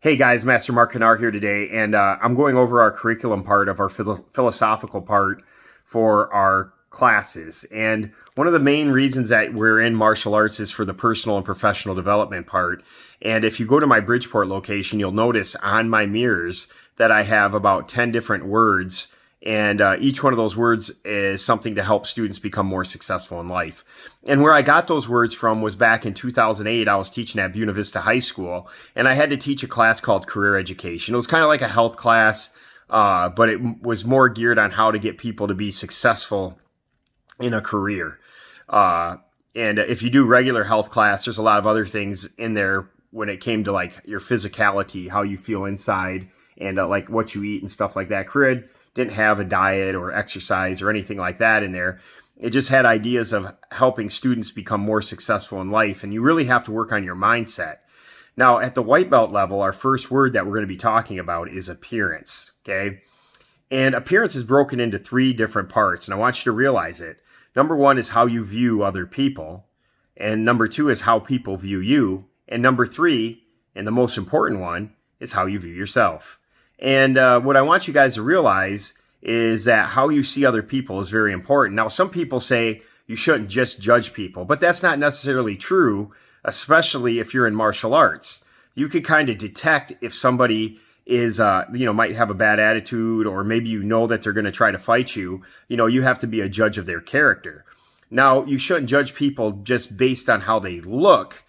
Hey guys, Master Mark Kanar here today, and I'm going over our curriculum part of our philosophical part for our classes. And one of the main reasons that we're in martial arts is for the personal and professional development part. And if you go to my Bridgeport location, you'll notice on my mirrors that I have about 10 different words, and each one of those words is something to help students become more successful in life. And where I got those words from was back in 2008. I was teaching at Buena Vista High School, and I had to teach a class called career education. It was kind of like a health class, but it was more geared on how to get people to be successful in a career. And if you do regular health class, there's a lot of other things in there when it came to like your physicality, how you feel inside, and like what you eat and stuff like that. Career didn't have a diet or exercise or anything like that in there. It just had ideas of helping students become more successful in life. And you really have to work on your mindset. Now, at the white belt level, our first word that we're going to be talking about is appearance. Okay. And appearance is broken into three different parts. And I want you to realize it. Number one is how you view other people. And number two is how people view you. And number three, and the most important one, is how you view yourself. And what I want you guys to realize is that how you see other people is very important. Now, some people say you shouldn't just judge people, but that's not necessarily true, especially if you're in martial arts. You could kind of detect if somebody is, might have a bad attitude, or maybe you know that they're going to try to fight you. You have to be a judge of their character. Now, you shouldn't judge people just based on how they look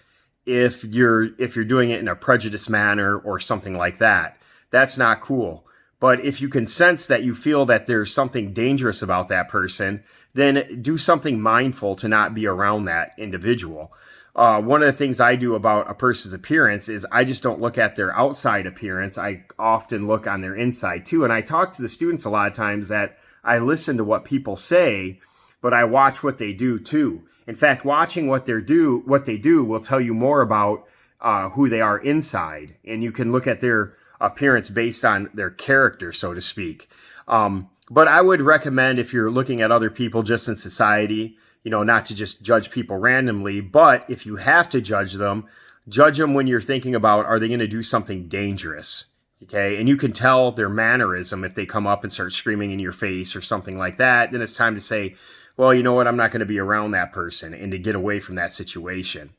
if you're doing it in a prejudiced manner or something like that. That's not cool. But if you can sense that you feel that there's something dangerous about that person, then do something mindful to not be around that individual. One of the things I do about a person's appearance is I just don't look at their outside appearance. I often look on their inside too. And I talk to the students a lot of times that I listen to what people say, but I watch what they do too. In fact, watching what they do will tell you more about who they are inside. And you can look at their appearance based on their character, so to speak. But I would recommend, if you're looking at other people just in society, not to just judge people randomly, but if you have to judge them when you're thinking about, are they going to do something dangerous? Okay. And you can tell their mannerism if they come up and start screaming in your face or something like that. Then it's time to say, well, you know what? I'm not going to be around that person, and to get away from that situation.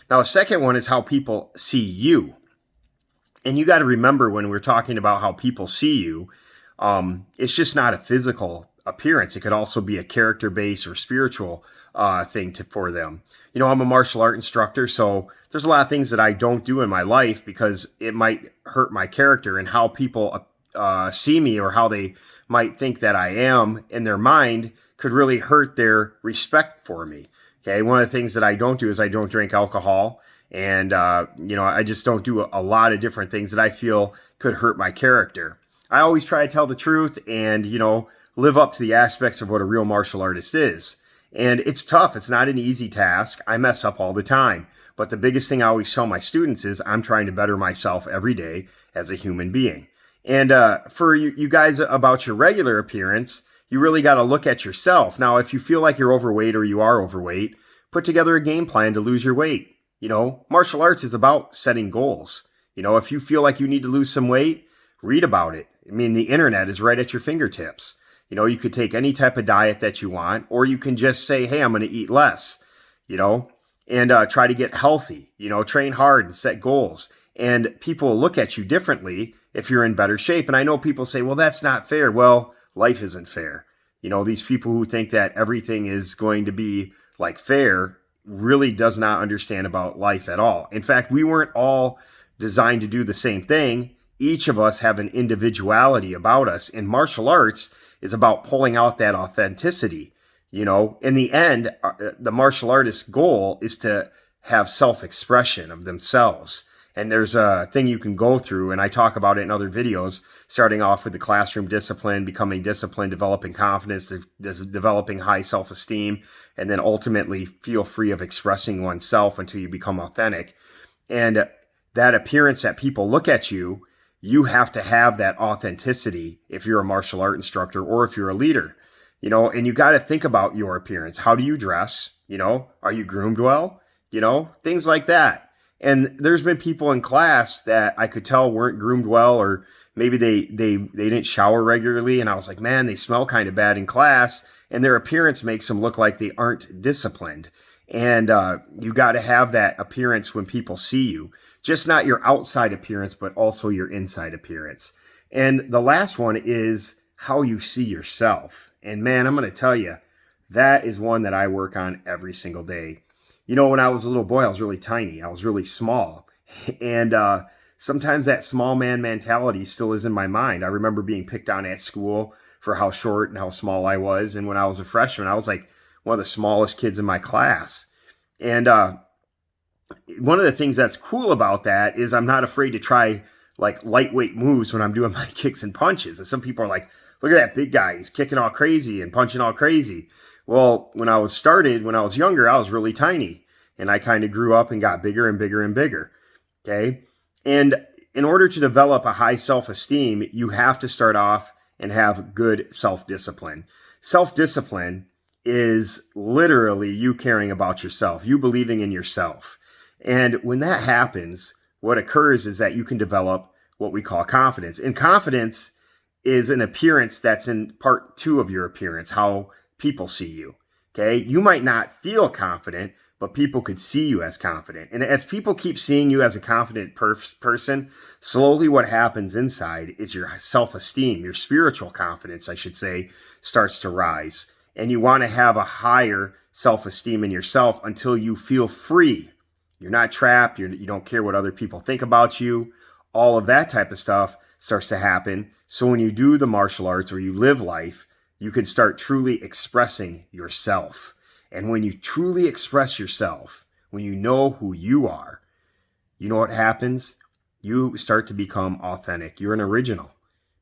Now, the second one is how people see you. And you got to remember, when we're talking about how people see you, it's just not a physical appearance. It could also be a character-based or spiritual thing for them. I'm a martial art instructor, so there's a lot of things that I don't do in my life because it might hurt my character, and how people see me, or how they might think that I am in their mind, could really hurt their respect for me. Okay, one of the things that I don't do is I don't drink alcohol. And, I just don't do a lot of different things that I feel could hurt my character. I always try to tell the truth and, live up to the aspects of what a real martial artist is. And it's tough. It's not an easy task. I mess up all the time. But the biggest thing I always tell my students is I'm trying to better myself every day as a human being. And for you guys, about your regular appearance, you really got to look at yourself. Now, if you feel like you're overweight or you are overweight, put together a game plan to lose your weight. Martial arts is about setting goals. If you feel like you need to lose some weight, read about it. I mean, the internet is right at your fingertips. You could take any type of diet that you want, or you can just say, hey, I'm going to eat less, and try to get healthy, train hard and set goals. And people will look at you differently if you're in better shape. And I know people say, well, that's not fair. Well, life isn't fair. These people who think that everything is going to be like fair really does not understand about life at all. In fact, we weren't all designed to do the same thing. Each of us have an individuality about us, and martial arts is about pulling out that authenticity. In the end, the martial artist's goal is to have self-expression of themselves. And there's a thing you can go through, and I talk about it in other videos, starting off with the classroom discipline, becoming disciplined, developing confidence, developing high self-esteem, and then ultimately feel free of expressing oneself until you become authentic. And that appearance that people look at you, you have to have that authenticity if you're a martial art instructor or if you're a leader. And you got to think about your appearance. How do you dress? Are you groomed well? Things like that. And there's been people in class that I could tell weren't groomed well, or maybe they didn't shower regularly. And I was like, man, they smell kind of bad in class, and their appearance makes them look like they aren't disciplined. And you got to have that appearance when people see you, just not your outside appearance, but also your inside appearance. And the last one is how you see yourself. And man, I'm going to tell you, that is one that I work on every single day. You know, when I was a little boy, I was really tiny. I was really small. And sometimes that small man mentality still is in my mind. I remember being picked on at school for how short and how small I was. And when I was a freshman, I was like one of the smallest kids in my class. And one of the things that's cool about that is I'm not afraid to try like lightweight moves when I'm doing my kicks and punches. And some people are like, look at that big guy. He's kicking all crazy and punching all crazy. Well, when I was younger, I was really tiny, and I kind of grew up and got bigger and bigger and bigger. Okay. And in order to develop a high self-esteem, you have to start off and have good self-discipline. Self-discipline is literally you caring about yourself, you believing in yourself. And when that happens, what occurs is that you can develop what we call confidence. And confidence is an appearance that's in part two of your appearance, how people see you. Okay. You might not feel confident, but people could see you as confident. And as people keep seeing you as a confident person, slowly what happens inside is your self-esteem, your spiritual confidence, I should say, starts to rise. And you want to have a higher self-esteem in yourself until you feel free. You're not trapped. You don't care what other people think about you. All of that type of stuff starts to happen. So when you do the martial arts or you live life, you can start truly expressing yourself. And when you truly express yourself, when you know who you are, you know what happens? You start to become authentic. You're an original.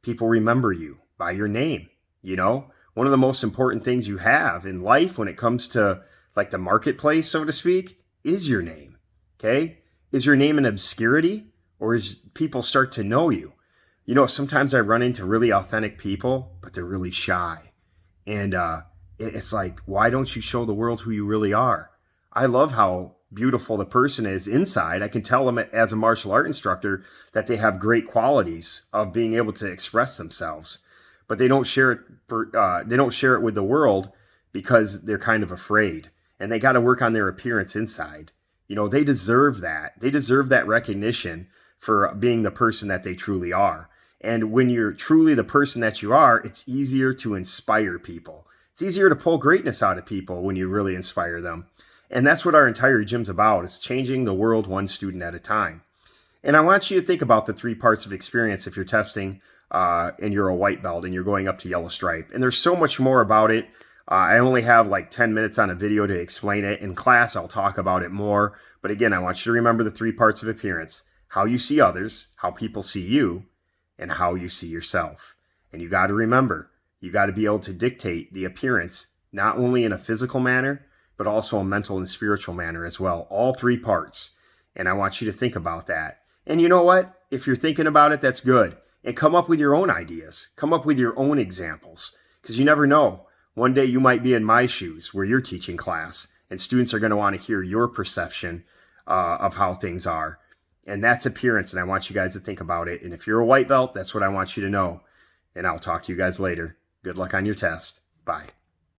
People remember you by your name. You know, one of the most important things you have in life when it comes to like the marketplace, so to speak, is your name. Okay? Is your name an obscurity, or is people start to know you? You know, sometimes I run into really authentic people, but they're really shy. And it's like, why don't you show the world who you really are? I love how beautiful the person is inside. I can tell them as a martial art instructor that they have great qualities of being able to express themselves, but they don't share it with the world because they're kind of afraid, and they got to work on their appearance inside. You know, they deserve that. They deserve that recognition for being the person that they truly are. And when you're truly the person that you are, it's easier to inspire people. It's easier to pull greatness out of people when you really inspire them. And that's what our entire gym's about, is changing the world one student at a time. And I want you to think about the 3 parts of experience if you're testing and you're a white belt and you're going up to yellow stripe. And there's so much more about it. I only have like 10 minutes on a video to explain it. In class, I'll talk about it more. But again, I want you to remember the 3 parts of appearance: how you see others, how people see you, and how you see yourself. And you got to remember, you got to be able to dictate the appearance, not only in a physical manner, but also a mental and spiritual manner as well. All 3 parts. And I want you to think about that. And you know what? If you're thinking about it, that's good. And come up with your own ideas. Come up with your own examples. Because you never know. One day you might be in my shoes where you're teaching class, and students are going to want to hear your perception of how things are. And that's appearance, and I want you guys to think about it. And if you're a white belt, that's what I want you to know. And I'll talk to you guys later. Good luck on your test. Bye.